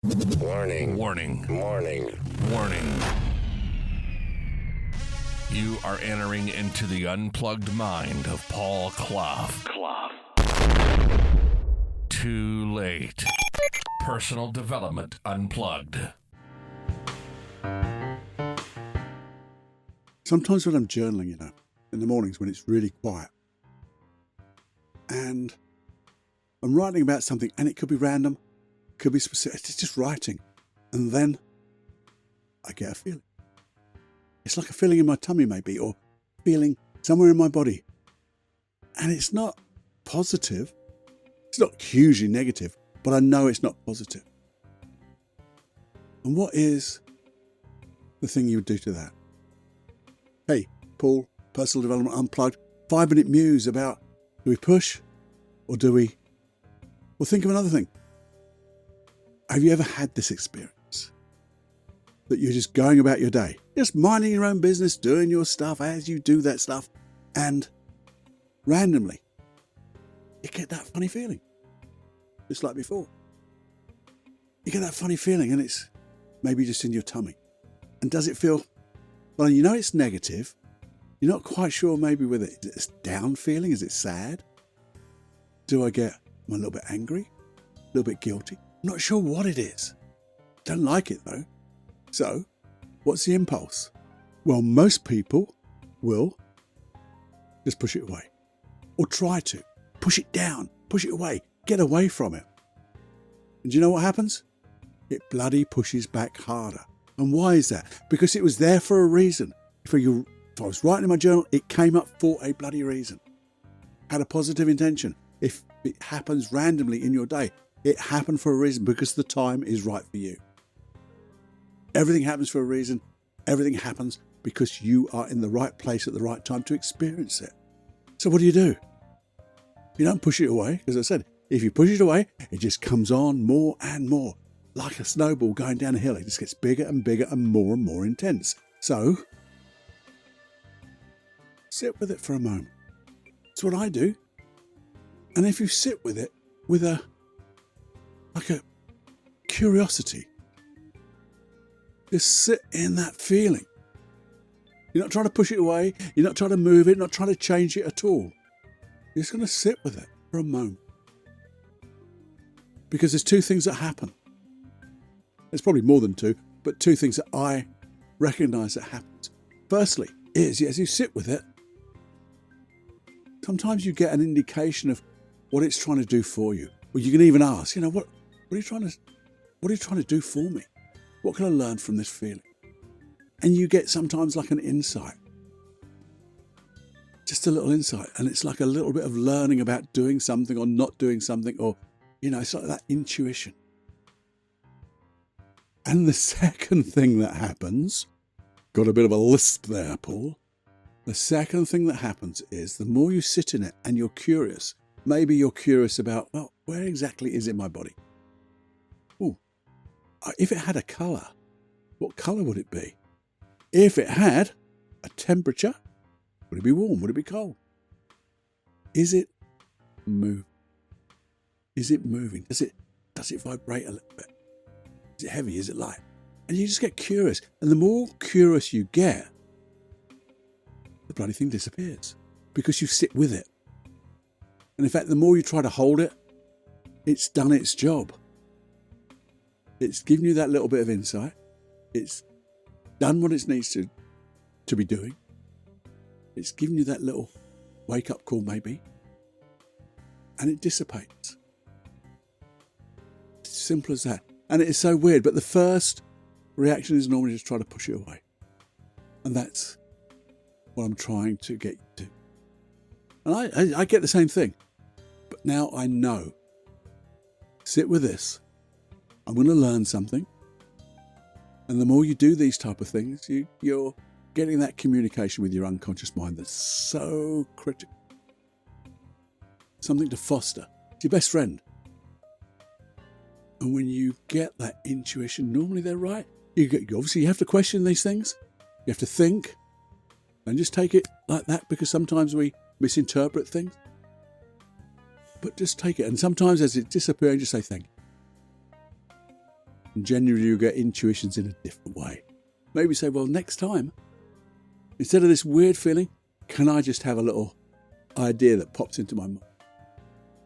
Warning. Warning. Warning. Warning. You are entering into the unplugged mind of Paul Clough. Too late. Personal Development Unplugged. Sometimes when I'm journaling, in the mornings when it's really quiet, and I'm writing about something, and it could be random, could be specific, it's just writing, and then I get a feeling. It's like a feeling in my tummy maybe, or feeling somewhere in my body. And it's not positive, it's not hugely negative, but I know it's not positive. And what is the thing you would do to that? Hey, Paul, Personal Development Unplugged, 5-minute muse about, do we push or do we? Well, think of another thing. Have you ever had this experience that you're just going about your day, just minding your own business, doing your stuff as you do that stuff, and randomly you get that funny feeling, just like before. You get that funny feeling and it's maybe just in your tummy. And does it feel, well, you know it's negative. You're not quite sure maybe whether it's a down feeling. Is it sad? Am I a little bit angry? A little bit guilty? I'm not sure what it is. Don't like it though. So, what's the impulse? Well, most people will just push it away. Or try to. Push it down. Push it away. Get away from it. And do you know what happens? It bloody pushes back harder. And why is that? Because it was there for a reason. If I was writing in my journal, it came up for a bloody reason. Had a positive intention. If it happens randomly in your day, it happened for a reason because the time is right for you. Everything happens for a reason. Everything happens because you are in the right place at the right time to experience it. So what do? You don't push it away. As I said, if you push it away, it just comes on more and more. Like a snowball going down a hill. It just gets bigger and bigger and more intense. So, sit with it for a moment. That's what I do. And if you sit with it with a curiosity, just sit in that feeling. You're not trying to push it away. You're not trying to move it, not trying to change it at all. You're just going to sit with it for a moment. Because there's two things that happen. There's probably more than two, but two things that I recognize that happens. Firstly, is as you sit with it, sometimes you get an indication of what it's trying to do for you. Or you can even ask, what are you trying to do for me? What can I learn from this feeling? And you get sometimes like an insight. Just a little insight. And it's like a little bit of learning about doing something or not doing something, or, it's like that intuition. And the second thing that happens, got a bit of a lisp there, Paul. The second thing that happens is the more you sit in it and you're curious, maybe you're curious about, well, where exactly is it in my body? Oh, if it had a colour, what colour would it be? If it had a temperature, would it be warm? Would it be cold? Is it moving? Is it moving? Does it vibrate a little bit? Is it heavy? Is it light? And you just get curious. And the more curious you get, the bloody thing disappears because you sit with it. And in fact, the more you try to hold it, it's done its job. It's given you that little bit of insight. It's done what it needs to be doing. It's given you that little wake-up call maybe. And it dissipates. It's simple as that. And it is so weird, but the first reaction is normally just try to push it away. And that's what I'm trying to get you to. And I get the same thing. But now I know. Sit with this. I'm going to learn something. And the more you do these type of things, you're getting that communication with your unconscious mind that's so critical. Something to foster. It's your best friend. And when you get that intuition, normally they're right. Obviously, you have to question these things. You have to think. And just take it like that, because sometimes we misinterpret things. But just take it. And sometimes as it disappears, just say thank you. And generally you get intuitions in a different way. Maybe say, well, next time, instead of this weird feeling, can I just have a little idea that pops into my mind?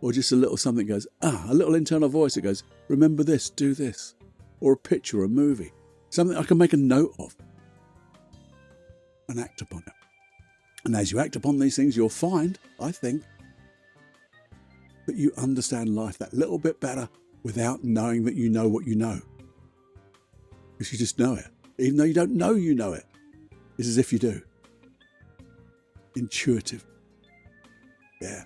Or just a little something goes, a little internal voice that goes, remember this, do this. Or a picture or a movie. Something I can make a note of and act upon it. And as you act upon these things, you'll find, I think, that you understand life that little bit better without knowing that you know what you know. Because you just know it. Even though you don't know you know it. It's as if you do. Intuitive. Yeah.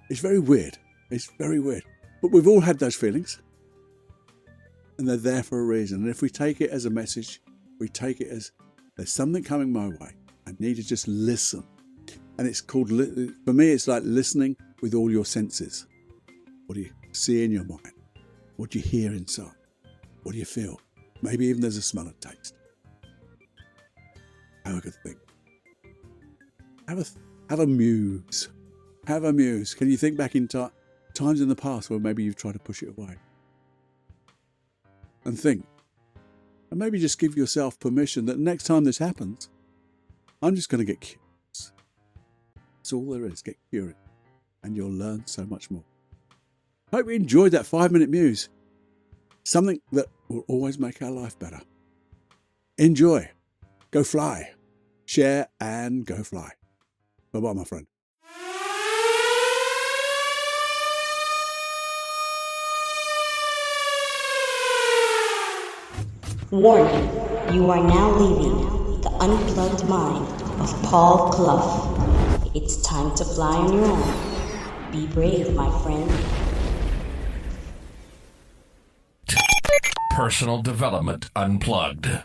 It's very weird. It's very weird. But we've all had those feelings. And they're there for a reason. And if we take it as a message, we take it as there's something coming my way. I need to just listen. And it's called, for me, it's like listening with all your senses. What do you see in your mind? What do you hear inside? What do you feel? Maybe even there's a smell and taste. Have a good think. Have a muse. Have a muse. Can you think back in times in the past where maybe you've tried to push it away? And think. And maybe just give yourself permission that next time this happens, I'm just going to get curious. That's all there is. Get curious. And you'll learn so much more. Hope you enjoyed that 5-minute muse. Something that will always make our life better. Enjoy. Go fly. Share and go fly. Bye-bye, my friend. Warning, you are now leaving the unplugged mind of Paul Clough. It's time to fly on your own. Be brave, my friend. Personal Development Unplugged.